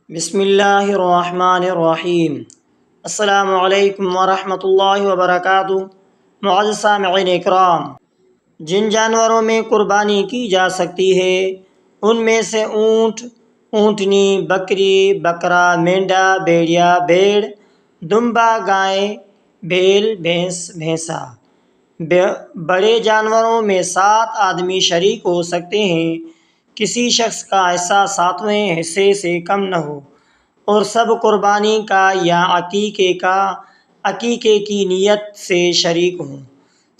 بسم اللہ الرحمن الرحیم۔ السلام علیکم ورحمۃ اللہ وبرکاتہ۔ معزز سامعین اکرام، جن جانوروں میں قربانی کی جا سکتی ہے ان میں سے اونٹ، اونٹنی، بکری، بکرا، مینڈا، بھیڑیا، بھیڑ، دمبا، گائے، بیل، بھینس، بھینسا۔ بڑے جانوروں میں 7 آدمی شریک ہو سکتے ہیں۔ کسی شخص کا حصہ 7ویں حصے سے کم نہ ہو، اور سب قربانی کا یا عقیقے کی نیت سے شریک ہوں،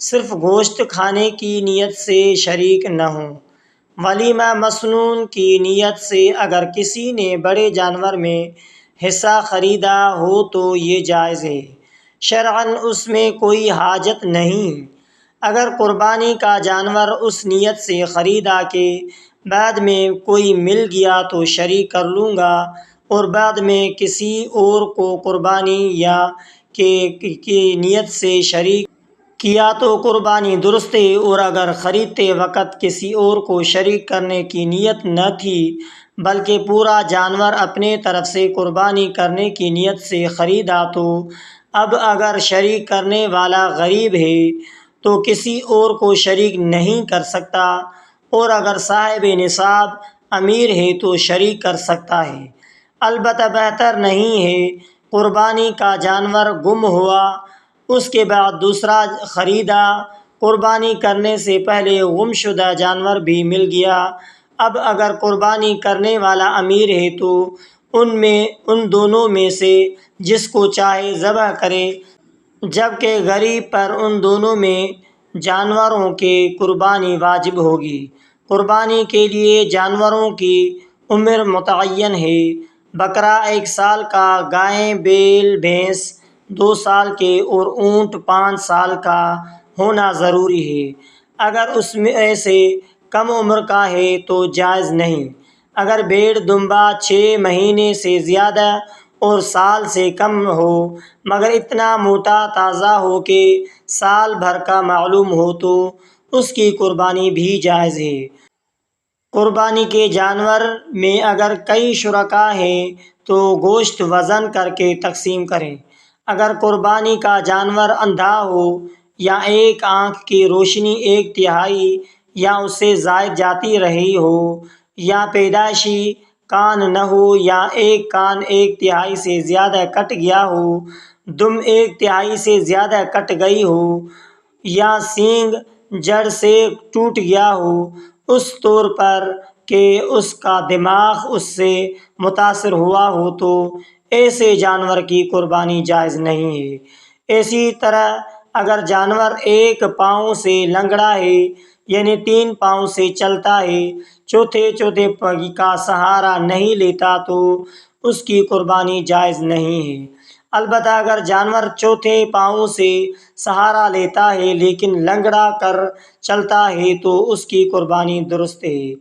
صرف گوشت کھانے کی نیت سے شریک نہ ہوں۔ ولیمہ مسنون کی نیت سے اگر کسی نے بڑے جانور میں حصہ خریدا ہو تو یہ جائز ہے، شرعاً اس میں کوئی حاجت نہیں۔ اگر قربانی کا جانور اس نیت سے خریدا کہ بعد میں کوئی مل گیا تو شریک کر لوں گا، اور بعد میں کسی اور کو قربانی یا کی نیت سے شریک کیا تو قربانی درست ہے، اور اگر خریدتے وقت کسی اور کو شریک کرنے کی نیت نہ تھی بلکہ پورا جانور اپنے طرف سے قربانی کرنے کی نیت سے خریدا تو اب اگر شریک کرنے والا غریب ہے تو کسی اور کو شریک نہیں کر سکتا، اور اگر صاحب نصاب امیر ہے تو شریک کر سکتا ہے۔ البتہ بہتر نہیں ہے قربانی کا جانور گم ہوا، اس کے بعد دوسرا خریدا، قربانی کرنے سے پہلے گم شدہ جانور بھی مل گیا۔ اب اگر قربانی کرنے والا امیر ہے تو ان دونوں میں سے جس کو چاہے ذبح کرے، جبکہ غریب پر ان دونوں میں جانوروں کی قربانی واجب ہوگی۔ قربانی کے لیے جانوروں کی عمر متعین ہے۔ بکرا 1 سال کا، گائے، بیل، بھینس 2 سال کے، اور اونٹ 5 سال کا ہونا ضروری ہے۔ اگر اس میں سے کم عمر کا ہے تو جائز نہیں۔ اگر بھیڑ دمبا 6 مہینے سے زیادہ اور سال سے کم ہو مگر اتنا موٹا تازہ ہو کہ سال بھر کا معلوم ہو تو اس کی قربانی بھی جائز ہے۔ قربانی کے جانور میں اگر کئی شرکاء ہیں تو گوشت وزن کر کے تقسیم کریں۔ اگر قربانی کا جانور اندھا ہو یا ایک آنکھ کی روشنی 1/3 یا اس سے زائد جاتی رہی ہو، یا پیدائشی کان نہ ہو، یا ایک کان 1/3 سے زیادہ کٹ گیا ہو، دم 1/3 سے زیادہ کٹ گئی ہو، یا سینگ جڑ سے ٹوٹ گیا ہو، اس طور پر کہ اس کا دماغ اس سے متاثر ہوا ہو تو ایسے جانور کی قربانی جائز نہیں ہے۔ اسی طرح اگر جانور 1 پاؤں سے لنگڑا ہے، یعنی 3 پاؤں سے چلتا ہے، چوتھے پگ کا سہارا نہیں لیتا تو اس کی قربانی جائز نہیں ہے۔ البتہ اگر جانور چوتھے پاؤں سے سہارا لیتا ہے لیکن لنگڑا کر چلتا ہے تو اس کی قربانی درست ہے۔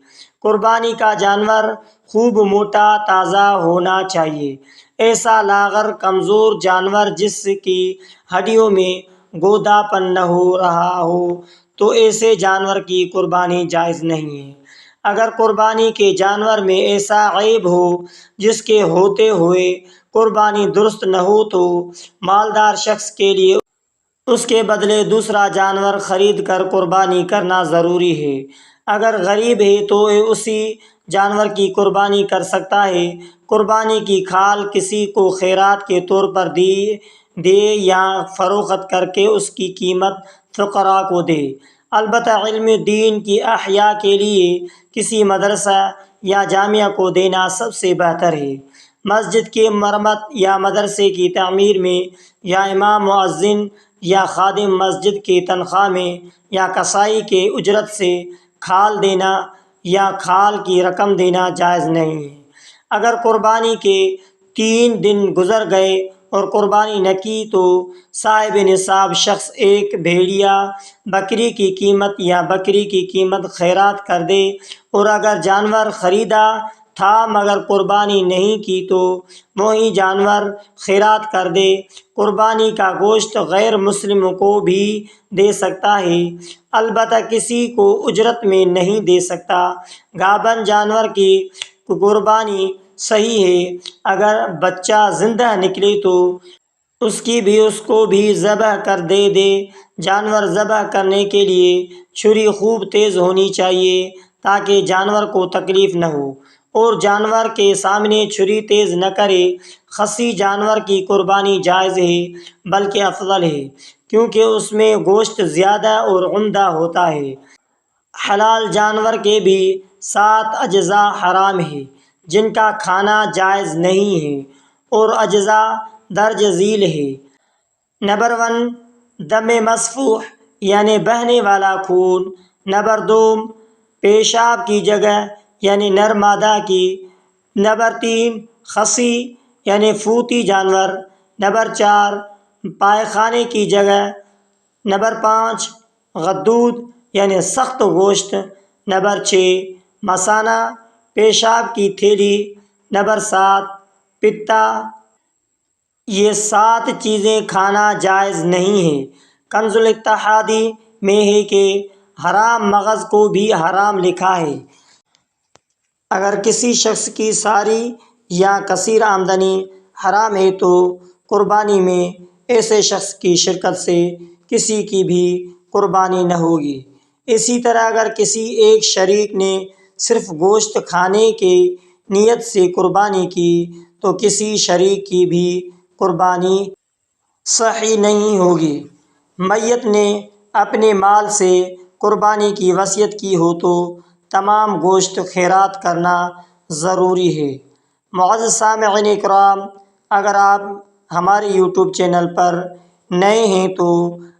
قربانی کا جانور خوب موٹا تازہ ہونا چاہیے۔ ایسا لاغر کمزور جانور جس کی ہڈیوں میں گودا پن نہ ہو رہا ہو تو ایسے جانور کی قربانی جائز نہیں ہے۔ اگر قربانی کے جانور میں ایسا عیب ہو جس کے ہوتے ہوئے قربانی درست نہ ہو تو مالدار شخص کے لیے اس کے بدلے دوسرا جانور خرید کر قربانی کرنا ضروری ہے۔ اگر غریب ہے تو اسی جانور کی قربانی کر سکتا ہے۔ قربانی کی کھال کسی کو خیرات کے طور پر دے یا فروخت کر کے اس کی قیمت فقراء کو دے۔ البتہ علم دین کی احیاء کے لیے کسی مدرسہ یا جامعہ کو دینا سب سے بہتر ہے۔ مسجد کی مرمت یا مدرسے کی تعمیر میں، یا امام مؤذن یا خادم مسجد کی تنخواہ میں، یا کسائی کے اجرت سے کھال دینا یا کھال کی رقم دینا جائز نہیں ہے۔ اگر قربانی کے 3 دن گزر گئے اور قربانی نہ کی تو صاحب نصاب شخص ایک بھیڑیا بکری کی قیمت یا بکری کی قیمت خیرات کر دے، اور اگر جانور خریدا تھا مگر قربانی نہیں کی تو وہی جانور خیرات کر دے۔ قربانی کا گوشت غیر مسلم کو بھی دے سکتا ہے، البتہ کسی کو اجرت میں نہیں دے سکتا۔ گابن جانور کی قربانی صحیح ہے اگر بچہ زندہ نکلے تو اس کو بھی ذبح کر دے۔ جانور ذبح کرنے کے لیے چھری خوب تیز ہونی چاہیے تاکہ جانور کو تکلیف نہ ہو، اور جانور کے سامنے چھری تیز نہ کرے۔ خصی جانور کی قربانی جائز ہے بلکہ افضل ہے، کیونکہ اس میں گوشت زیادہ اور عمدہ ہوتا ہے۔ حلال جانور کے بھی 7 اجزاء حرام ہیں جن کا کھانا جائز نہیں ہے، اور اجزاء درج ذیل ہے۔ نمبر 1، دم مسفوح یعنی بہنے والا خون۔ نمبر 2، پیشاب کی جگہ یعنی نر مادہ کی۔ نمبر 3، خصی یعنی فوتی جانور۔ نمبر 4، پائخانے کی جگہ۔ نمبر 5، غدود یعنی سخت گوشت۔ نمبر 6، مثانہ پیشاب کی تھیلی۔ نمبر 7، پتا۔ یہ 7 چیزیں کھانا جائز نہیں ہے۔ کنز الاتحادی میں ہے کہ حرام مغز کو بھی حرام لکھا ہے۔ اگر کسی شخص کی ساری یا کثیر آمدنی حرام ہے تو قربانی میں ایسے شخص کی شرکت سے کسی کی بھی قربانی نہ ہوگی۔ اسی طرح اگر کسی ایک شریک نے صرف گوشت کھانے کی نیت سے قربانی کی تو کسی شریک کی بھی قربانی صحیح نہیں ہوگی۔ میت نے اپنے مال سے قربانی کی وصیت کی ہو تو تمام گوشت خیرات کرنا ضروری ہے۔ معزز سامعین اکرام، اگر آپ ہمارے یوٹیوب چینل پر نئے ہیں تو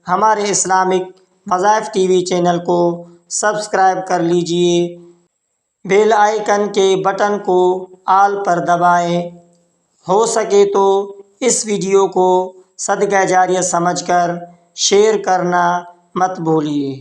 ہمارے اسلامک وظائف ٹی وی چینل کو سبسکرائب کر لیجئے، بیل آئیکن کے بٹن کو آل پر دبائیں۔ ہو سکے تو اس ویڈیو کو صدقہ جاریہ سمجھ کر شیئر کرنا مت بھولیے۔